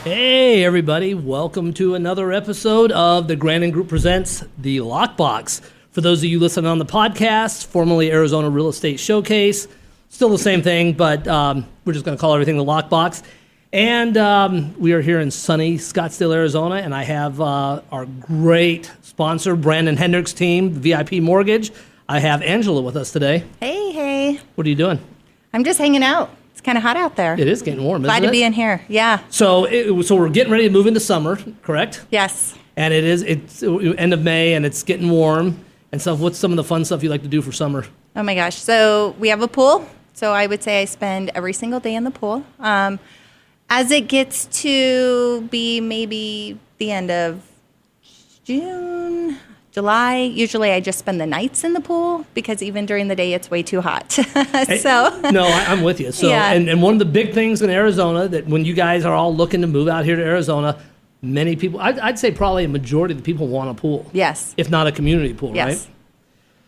Hey everybody, welcome to another episode of the Grandon Group presents the LOCKBOX. For those of you listening on the podcast, formerly Arizona Real Estate Showcase, still the same thing, but we're just going to call everything the LOCKBOX. And we are here in sunny Scottsdale, Arizona, and I have our great sponsor, Brandon Hendricks team, VIP Mortgage. I have Angela with us today. Hey. What are you doing? I'm just hanging out. It's kind of hot out there. It is getting warm, isn't it? Glad to be in here. Yeah. So we're getting ready to move into summer, correct? Yes. And it's end of May, and it's getting warm and stuff. What's some of the fun stuff you like to do for summer? Oh my gosh. So we have a pool. So I would say I spend every single day in the pool. As it gets to be maybe the end of June, July, usually I just spend the nights in the pool because even during the day it's way too hot. No, I'm with you. So, yeah. and one of the big things in Arizona that when you guys are all looking to move out here to Arizona, many people, I'd say probably a majority of the people want a pool. Yes. If not a community pool, Yes. right?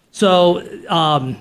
So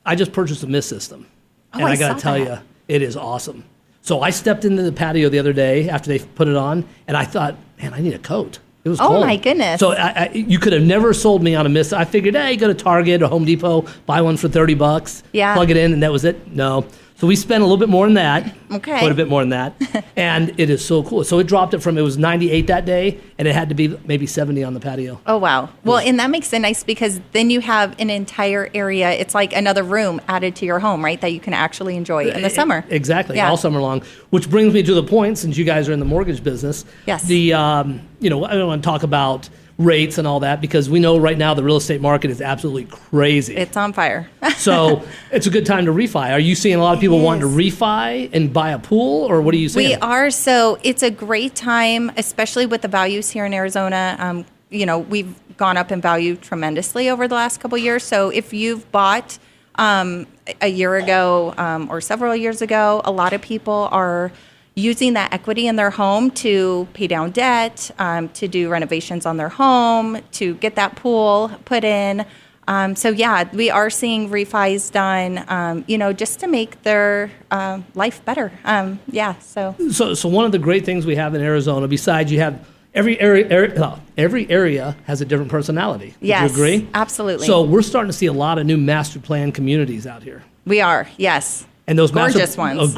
I just purchased a mist system. And I got to tell you, it is awesome. So I stepped into the patio the other day after they put it on, and I thought, man, I need a coat. It was cold. Oh, my goodness. So you could have never sold me on a mist. I figured, hey, go to Target or Home Depot, buy one for $30, Yeah. plug it in, and that was it. No. So we spent a little bit more than that. Okay. Quite a bit more than that. And it is so cool. So it dropped it it was 98 that day, and it had to be maybe 70 on the patio. Oh, wow. Well, and that makes it nice because then you have an entire area. It's like another room added to your home, right, that you can actually enjoy in the summer. Exactly, Yeah. all summer long. Which brings me to the point, since you guys are in the mortgage business. Yes. I don't want to talk about rates and all that because we know right now the real estate market is absolutely crazy. It's on fire. So it's a good time to refi. Are you seeing a lot of people wanting to refi and buy a pool, or what are you seeing? We are. So it's a great time, especially with the values here in Arizona. We've gone up in value tremendously over the last couple of years. So if you've bought a year ago or several years ago, a lot of people are using that equity in their home to pay down debt, to do renovations on their home, to get that pool put in. We are seeing refis done, just to make their life better. So one of the great things we have in Arizona, besides you have every area has a different personality. Yes, Would you agree? absolutely. So we're starting to see a lot of new master plan communities out here. We are, yes. And those gorgeous ones.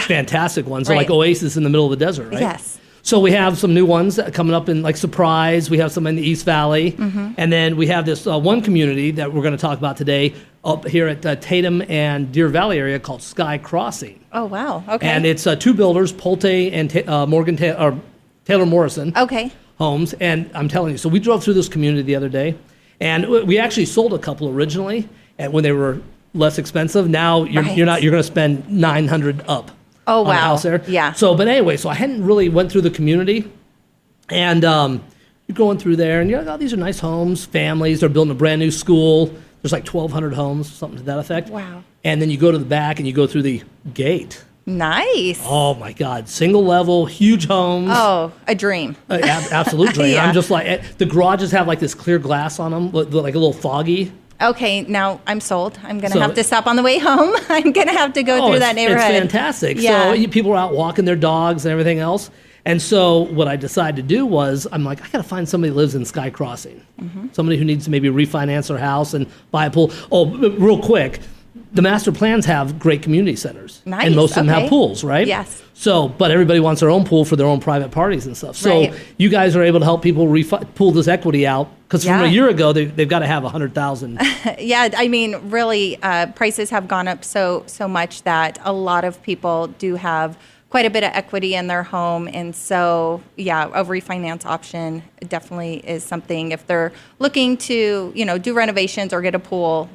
Fantastic ones. So Right. like Oasis in the middle of the desert, right? Yes. So we have some new ones coming up in like Surprise. We have some in the East Valley. Mm-hmm. And then we have this one community that we're going to talk about today up here at Tatum and Deer Valley area called Sky Crossing. Oh, wow. Okay. And it's two builders, Pulte and Taylor Morrison Okay. Homes. And I'm telling you, so we drove through this community the other day, and we actually sold a couple originally, and when they were less expensive. Now you're Right. going to spend $900 up. Oh, on a wow. house there. Yeah. So, but anyway, so I hadn't really went through the community, and you're going through there, and you're like, oh, these are nice homes, families. They're building a brand new school. There's like 1,200 homes, something to that effect. Wow. And then you go to the back and you go through the gate. Nice. Oh my God! Single level, huge homes. Oh, a dream. Absolute dream. Yeah. I'm just like the garages have like this clear glass on them, like a little foggy. Okay, now I'm sold. I'm going to have to stop on the way home. I'm going to have to go through that neighborhood. It's fantastic. Yeah. So people are out walking their dogs and everything else. And so what I decided to do was, I'm like, I got to find somebody who lives in Sky Crossing. Mm-hmm. Somebody who needs to maybe refinance their house and buy a pool. Oh, real quick. The master plans have great community centers. Nice. And most of them Okay. have pools, right? Yes. So, but everybody wants their own pool for their own private parties and stuff. So Right. you guys are able to help people pull this equity out. Because from Yeah. a year ago, they've got to have 100,000. Yeah, I mean, really, prices have gone up so much that a lot of people do have quite a bit of equity in their home. And so, yeah, a refinance option definitely is something if they're looking to, do renovations or get a pool,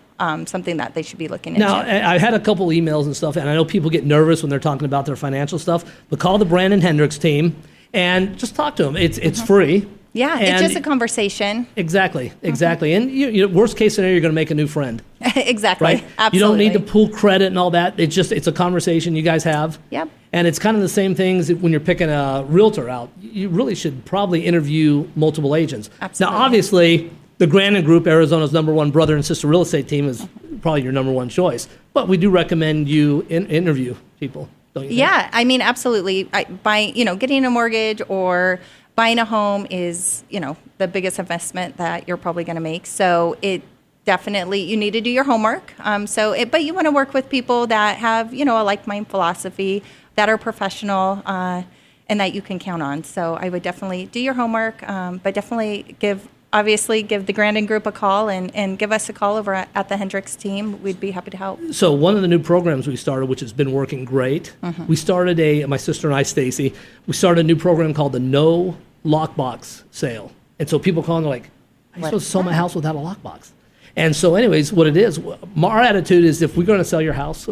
something that they should be looking into. Now, I had a couple emails and stuff, and I know people get nervous when they're talking about their financial stuff, but call the Brandon Hendricks team and just talk to them. It's free. Yeah, it's And just a conversation. Exactly. And you worst case scenario, you're going to make a new friend, Exactly. right? Absolutely. You don't need to pull credit and all that. It's a conversation you guys have. Yep. And it's kind of the same things when you're picking a realtor out. You really should probably interview multiple agents. Absolutely. Now, obviously, the Grandon Group, Arizona's #1 brother and sister real estate team, is probably your #1 choice. But we do recommend you interview people. don't you think? Yeah, I mean, absolutely. Getting a mortgage or buying a home is, the biggest investment that you're probably going to make. So it definitely, you need to do your homework. But you want to work with people that have, a like-minded philosophy, that are professional, and that you can count on. So I would definitely do your homework, but definitely give the Grandon Group a call and give us a call over at the Hendricks team. We'd be happy to help. So one of the new programs we started, which has been working great, we started my sister and I, Stacey, we started a new program called the No Lockbox Sale. And so people call and they're like, I'm supposed to sell my house without a lockbox. And so anyways, what it is, our attitude is if we're going to sell your house,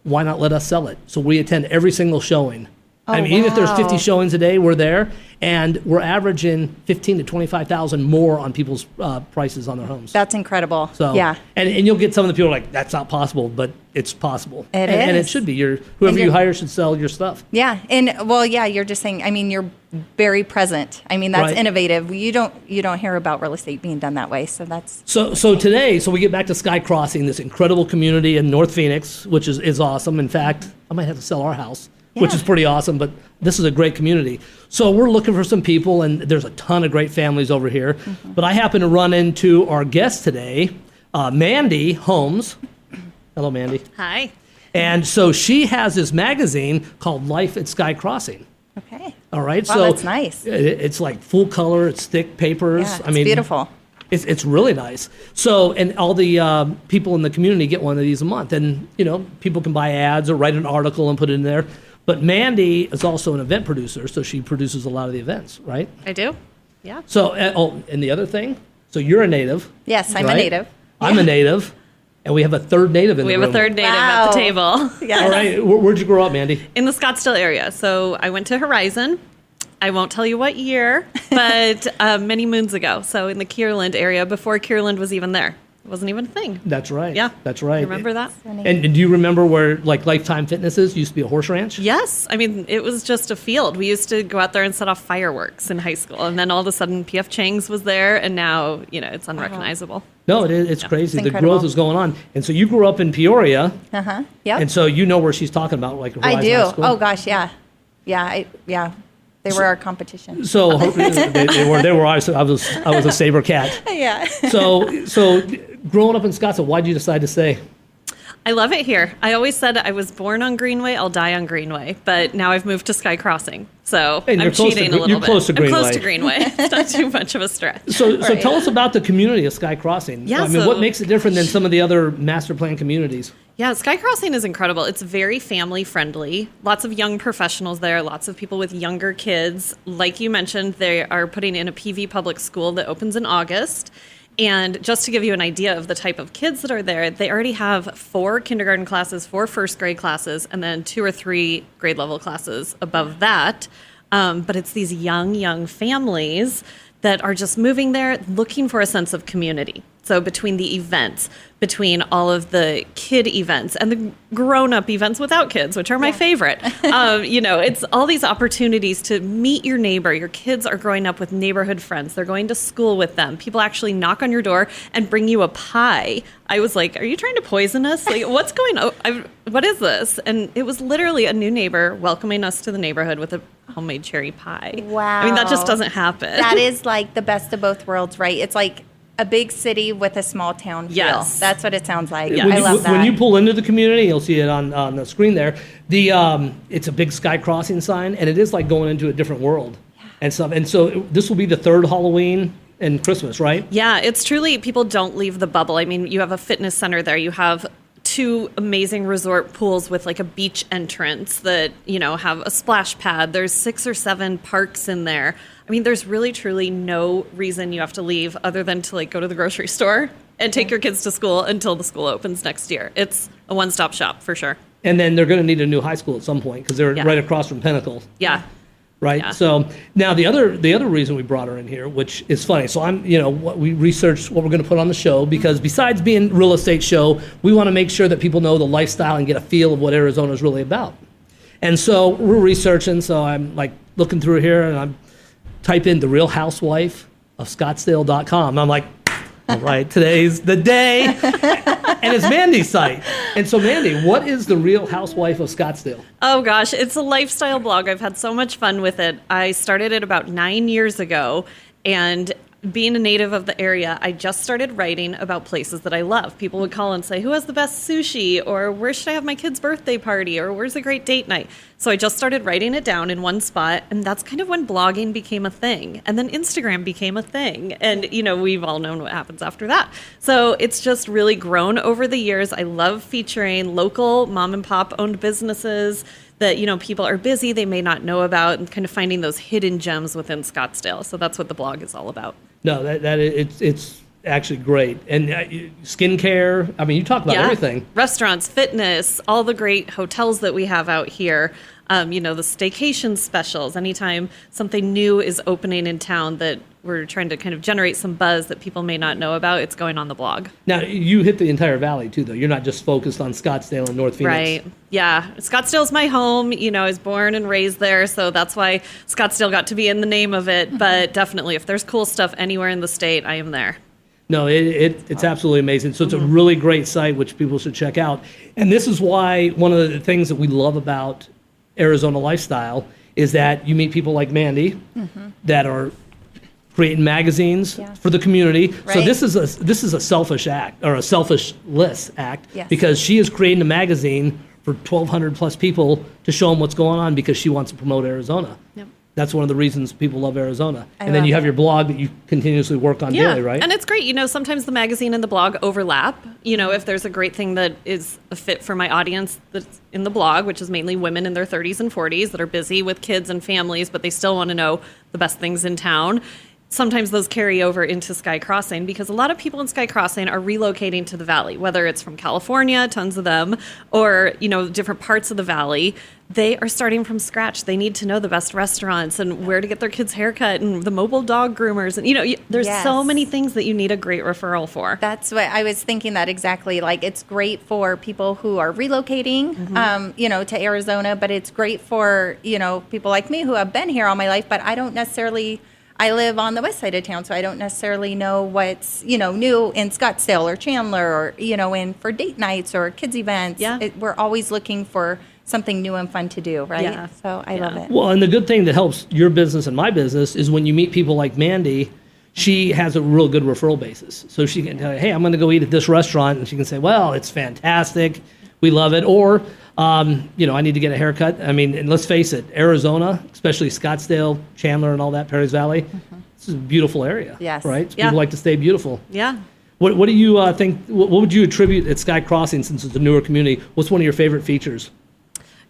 why not let us sell it? So we attend every single showing. Even if there's 50 showings a day, we're there, and we're averaging 15 to 25,000 more on people's prices on their homes. That's incredible. So yeah, and you'll get some of the people like that's not possible, but it's possible. It is. And it should be. Whoever you hire should sell your stuff. Yeah, you're just saying. I mean, you're very present. I mean, that's innovative. You don't hear about real estate being done that way. So that's so today. So we get back to Sky Crossing, this incredible community in North Phoenix, which is awesome. In fact, I might have to sell our house. Yeah. Which is pretty awesome, but this is a great community. So we're looking for some people, and there's a ton of great families over here. Mm-hmm. But I happen to run into our guest today, Mandy Holmes. Hello, Mandy. Hi. And so she has this magazine called Life at Sky Crossing. Okay. All right. Wow, so that's nice. It's like full color. It's thick papers. Yeah, it's beautiful. It's really nice. So, and all the people in the community get one of these a month. And, people can buy ads or write an article and put it in there. But Mandy is also an event producer, so she produces a lot of the events, right? I do, yeah. So, and the other thing, so you're a native. Yes, I'm a native. I'm a native, and we have a third native in the room. We have a third native at the table. Yes. All right, where'd you grow up, Mandy? In the Scottsdale area. So I went to Horizon. I won't tell you what year, but many moons ago. So in the Kierland area, before Kierland was even there. It wasn't even a thing. That's right. Yeah. That's right. Remember that? And do you remember where, like, Lifetime Fitness used to be a horse ranch? Yes. I mean, it was just a field. We used to go out there and set off fireworks in high school. And then all of a sudden, P.F. Chang's was there, and now, it's unrecognizable. No, it's crazy. It's the growth is going on. And so you grew up in Peoria. Uh-huh. Yep. And so you know where she's talking about, like, Horizon I do. High School. Oh, gosh, yeah. Yeah. They were our competition. So they were. I was a Saber cat. Yeah. So growing up in Scottsdale, why did you decide to stay? I love it here. I always said I was born on Greenway, I'll die on Greenway. But now I've moved to Sky Crossing. So I'm cheating a little bit. You're close to Greenway. I'm close to Greenway. It's not too much of a stretch. So tell us about the community of Sky Crossing. Yeah, what makes it different than some of the other master plan communities? Yeah, Sky Crossing is incredible. It's very family friendly. Lots of young professionals there, lots of people with younger kids. Like you mentioned, they are putting in a PV public school that opens in August. And just to give you an idea of the type of kids that are there, they already have 4 kindergarten classes, 4 first grade classes, and then 2 or 3 grade level classes above that. But it's these young families that are just moving there looking for a sense of community. So between the events, between all of the kid events and the grown-up events without kids, which are my favorite, it's all these opportunities to meet your neighbor. Your kids are growing up with neighborhood friends. They're going to school with them. People actually knock on your door and bring you a pie. I was like, are you trying to poison us? Like, what's going on? What is this? And it was literally a new neighbor welcoming us to the neighborhood with a homemade cherry pie. Wow. I mean, that just doesn't happen. That is like the best of both worlds, right? It's like a big city with a small town feel. Yes. That's what it sounds like. Yeah. I love that. When you pull into the community, you'll see it on the screen there. It's a big Sky Crossing sign, and it is like going into a different world and stuff. And so this will be the third Halloween and Christmas, right? Yeah, it's truly, people don't leave the bubble. I mean, you have a fitness center there. You have 2 amazing resort pools with like a beach entrance that, have a splash pad. There's 6 or 7 parks in there. I mean, there's really, truly no reason you have to leave other than to like go to the grocery store and take your kids to school until the school opens next year. It's a one-stop shop for sure. And then they're going to need a new high school at some point because they're right across from Pinnacle. Yeah. Right. Yeah. So now the other reason we brought her in here, which is funny. So we researched what we're going to put on the show because besides being a real estate show, we want to make sure that people know the lifestyle and get a feel of what Arizona is really about. And so we're researching. So I'm like looking through here and I'm type in the Real Housewife of Scottsdale.com. I'm like, All right, today's the day, and it's Mandy's site. And so, Mandy, what is the Real Housewife of Scottsdale? Oh gosh, it's a lifestyle blog. I've had so much fun with it. I started it about 9 years ago, and being a native of the area, I just started writing about places that I love. People would call and say, who has the best sushi? Or where should I have my kid's birthday party? Or where's a great date night? So I just started writing it down in one spot. And that's kind of when blogging became a thing. And then Instagram became a thing. And, we've all known what happens after that. So it's just really grown over the years. I love featuring local mom and pop owned businesses that, people are busy, they may not know about, and kind of finding those hidden gems within Scottsdale. So that's what the blog is all about. No, it's actually great. And skincare, I mean, you talk about everything. Restaurants, fitness, all the great hotels that we have out here. The staycation specials. Anytime something new is opening in town that we're trying to kind of generate some buzz that people may not know about, it's going on the blog. Now, you hit the entire valley, too, though. You're not just focused on Scottsdale and North Phoenix. Right. Yeah. Scottsdale's my home. I was born and raised there, so that's why Scottsdale got to be in the name of it. But definitely, if there's cool stuff anywhere in the state, I am there. No, it's absolutely amazing. So it's a really great site, which people should check out. And this is why one of the things that we love about Arizona lifestyle is that you meet people like Mandy that are creating magazines for the community. Right. So this is a selfish act, or a selfishless act, because she is creating a magazine for 1,200 plus people to show them what's going on because she wants to promote Arizona. Yep. That's one of the reasons people love Arizona. And then you have your blog that you continuously work on daily, right? And it's great. Sometimes the magazine and the blog overlap. If there's a great thing that is a fit for my audience that's in the blog, which is mainly women in their 30s and 40s that are busy with kids and families, but they still want to know the best things in town. Sometimes those carry over into Sky Crossing because a lot of people in Sky Crossing are relocating to the valley, whether it's from California, tons of them, or, different parts of the valley. They are starting from scratch. They need to know the best restaurants and where to get their kids' haircut and the mobile dog groomers. And, there's so many things that you need a great referral for. That's what I was thinking that exactly. Like, it's great for people who are relocating, to Arizona, but it's great for, people like me who have been here all my life, but I live on the west side of town, so I don't necessarily know what's, new in Scottsdale or Chandler or, and for date nights or kids events. Yeah. We're always looking for something new and fun to do, right? Yeah. So I love it. Well, and the good thing that helps your business and my business is when you meet people like Mandy, she has a real good referral basis. So she can tell you, hey, I'm going to go eat at this restaurant, and she can say, well, it's fantastic. We love it. Or, I need to get a haircut. I mean, and let's face it, Arizona, especially Scottsdale, Chandler, and all that, Perry's Valley, this is a beautiful area. Yes. Right? So people like to stay beautiful. Yeah. What do you think, what would you attribute at Sky Crossing, since it's a newer community? What's one of your favorite features?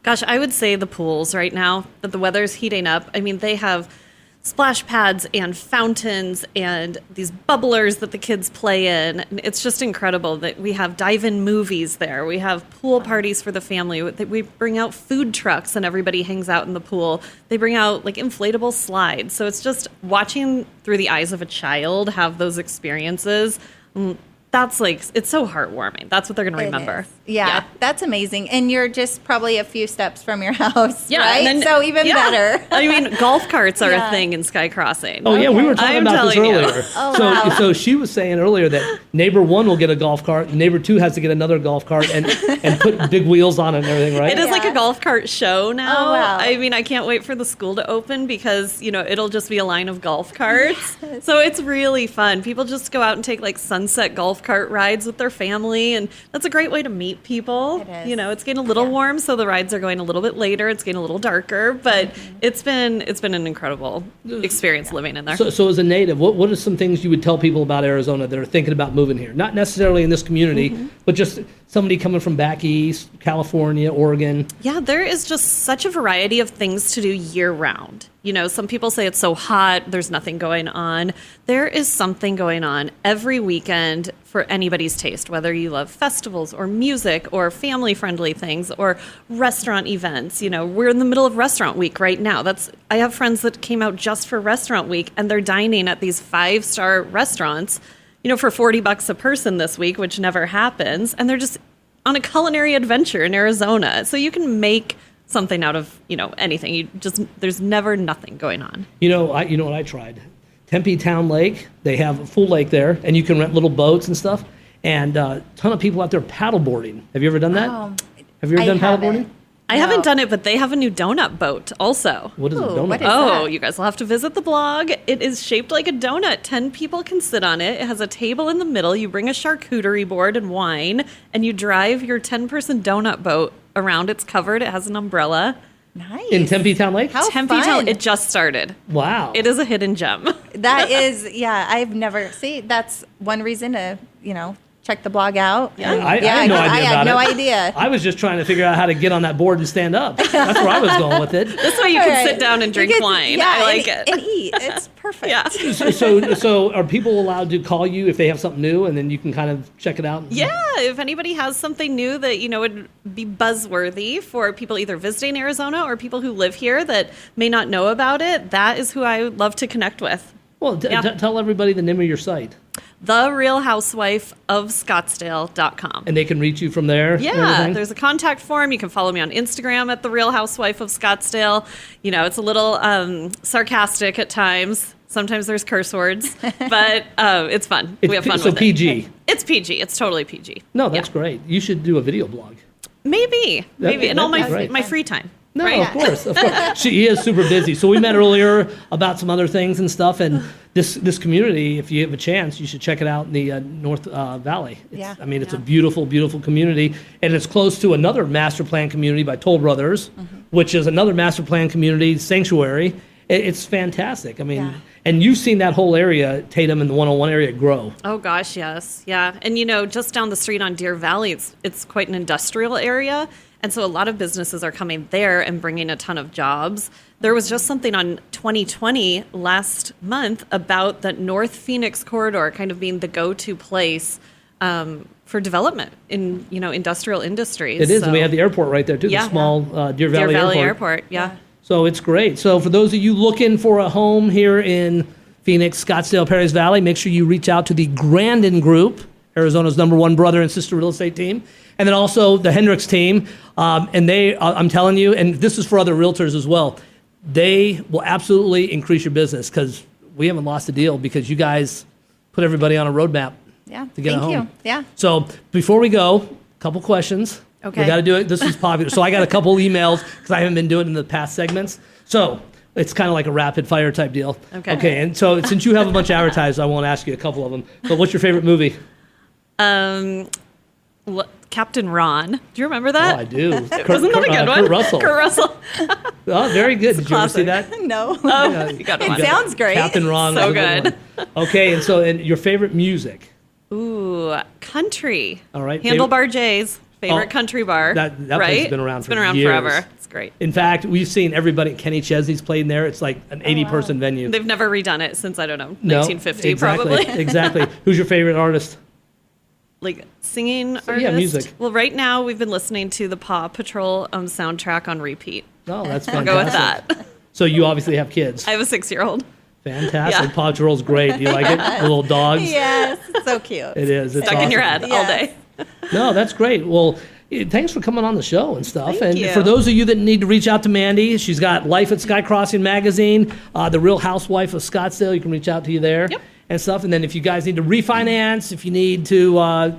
Gosh, I would say the pools right now, that the weather's heating up. I mean, they have splash pads and fountains and these bubblers that the kids play in. It's just incredible that we have dive-in movies there. We have pool parties for the family. We bring out food trucks and everybody hangs out in the pool. They bring out like inflatable slides. So it's just watching through the eyes of a child have those experiences. That's it's so heartwarming. That's what they're going to remember. Yeah, that's amazing. And you're just probably a few steps from your house, right? Then, so even better. I mean, golf carts are a thing in Sky Crossing. Oh, yeah, we were talking about this earlier. So she was saying earlier that neighbor 1 will get a golf cart, neighbor 2 has to get another golf cart and put big wheels on it and everything, right? It is like a golf cart show now. Oh, wow. I mean, I can't wait for the school to open because, it'll just be a line of golf carts. Yes. So it's really fun. People just go out and take sunset golf cart rides with their family, and that's a great way to meet people. It is. It's getting a little warm, so the rides are going a little bit later. It's getting a little darker, but it's been an incredible experience living in there. So as a native, what are some things you would tell people about Arizona that are thinking about moving here? Not necessarily in this community, but just somebody coming from back east, California, Oregon. Yeah, there is just such a variety of things to do year round. Some people say it's so hot, there's nothing going on. There is something going on every weekend for anybody's taste, whether you love festivals or music or family-friendly things or restaurant events. We're in the middle of restaurant week right now. I have friends that came out just for restaurant week, and they're dining at these 5-star restaurants, for $40 a person this week, which never happens. And they're just on a culinary adventure in Arizona. So you can make something out of, anything. There's never nothing going on. You know what I tried? Tempe Town Lake. They have a full lake there, and you can rent little boats and stuff. And a ton of people out there paddleboarding. Have you ever done that? Have you ever done paddleboarding? I haven't done it, but they have a new donut boat also. What is a donut? what is Oh, that? you guys will have to visit the blog. It is shaped like a donut. 10 people can sit on it. It has a table in the middle. You bring a charcuterie board and wine, and you drive your 10-person donut boat around. It's covered. It has an umbrella. Nice. In Tempe Town Lake? How Tempe fun. Town. It just started. Wow. It is a hidden gem. That is, yeah, I've never, see, that's one reason to, check the blog out. Yeah. I had no idea I about had no it. idea. I was just trying to figure out how to get on that board and stand up. That's where I was going with it. This way you can sit down and drink wine. Yeah, I like it. And eat. It's perfect. Yeah. So are people allowed to call you if they have something new, and then you can kind of check it out? Yeah, if anybody has something new that would be buzzworthy for people either visiting Arizona or people who live here that may not know about it, that is who I would love to connect with. Well, tell everybody the name of your site. TheRealHouseWifeOfScottsdale.com. And they can reach you from there? and Yeah, everything? there's a contact form. You can follow me on Instagram at The Real Housewife of Scottsdale. It's a little sarcastic at times. Sometimes there's curse words, but it's fun. We have fun with it. So PG. It's PG. It's totally PG. No, that's great. You should do a video blog. Maybe. In all that'd be great. my free time. No, right? of course. She is super busy. So we met earlier about some other things and stuff. And this community, if you have a chance, you should check it out in the North Valley. It's a beautiful, beautiful community. And it's close to another master plan community by Toll Brothers, which is another master plan community sanctuary. It's fantastic. And you've seen that whole area, Tatum and the 101 area, grow. Oh, gosh, yes. Yeah. And, just down the street on Deer Valley, it's quite an industrial area. And so a lot of businesses are coming there and bringing a ton of jobs. There was just something on 2020 last month about the North Phoenix corridor kind of being the go-to place for development in, industrial industries. It is. And we have the airport right there, too, the small Deer Valley Airport. Yeah. So it's great. So for those of you looking for a home here in Phoenix, Scottsdale, Perrys Valley, make sure you reach out to the Grandon Group, Arizona's #1 brother and sister real estate team, and then also the Hendricks team. And they, I'm telling you, and this is for other realtors as well, they will absolutely increase your business because we haven't lost a deal because you guys put everybody on a roadmap to get a home. Thank you. Yeah. So before we go, a couple questions. Okay. We got to do it. This is popular. So I got a couple emails because I haven't been doing it in the past segments. So it's kind of like a rapid fire type deal. Okay. Okay. And so since you have a bunch of advertisers, I won't ask you a couple of them. But what's your favorite movie? Captain Ron. Do you remember that? Oh, I do. Wasn't that a good one? Kurt Russell. Kurt Russell. Oh, very good. Did you ever see classic. that? No. You got It one. sounds great. Captain Ron. So was a good. one. Okay. And your favorite music? Ooh, country. All right. Handlebar J's favorite Oh, country bar. that place right? has been around It's for been around years. forever. It's great. In fact, we've seen everybody. Kenny Chesney's played in there. It's like an 80-person venue. They've never redone it since, I don't know, No, 1950 exactly, probably. Exactly. Who's your favorite artist? Like singing artist? yeah, music. Well, right now we've been listening to the Paw Patrol soundtrack on repeat. Oh, that's fantastic. I'll go with that. So you obviously have kids. I have a 6-year-old. Fantastic. Yeah. Paw Patrol's great. Do you like it? The little dogs? Yes. It's so cute. It is. It's Stuck in your awesome. head all day. No, that's great. Well, thanks for coming on the show and stuff. Thank and you. for those of you that need to reach out to Mandy, she's got Life at Sky Crossing magazine, The Real Housewife of Scottsdale. You can reach out to you there. Yep. And stuff. And then if you guys need to refinance, if you need to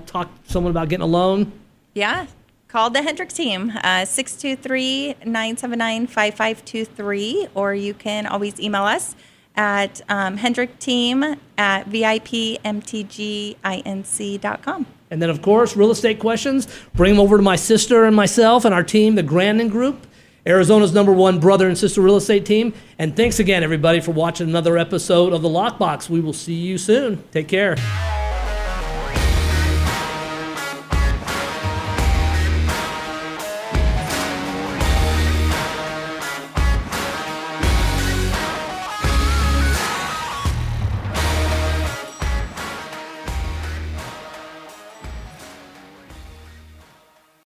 talk to someone about getting a loan, Yeah. Call the Hendricks team, 623-979-5523, or you can always email us at hendrickteam@vipmtginc.com. and then, of course, real estate questions, bring them over to my sister and myself and our team, the Grandon Group, Arizona's #1 brother and sister real estate team. And thanks again, everybody, for watching another episode of The Lockbox. We will see you soon. Take care.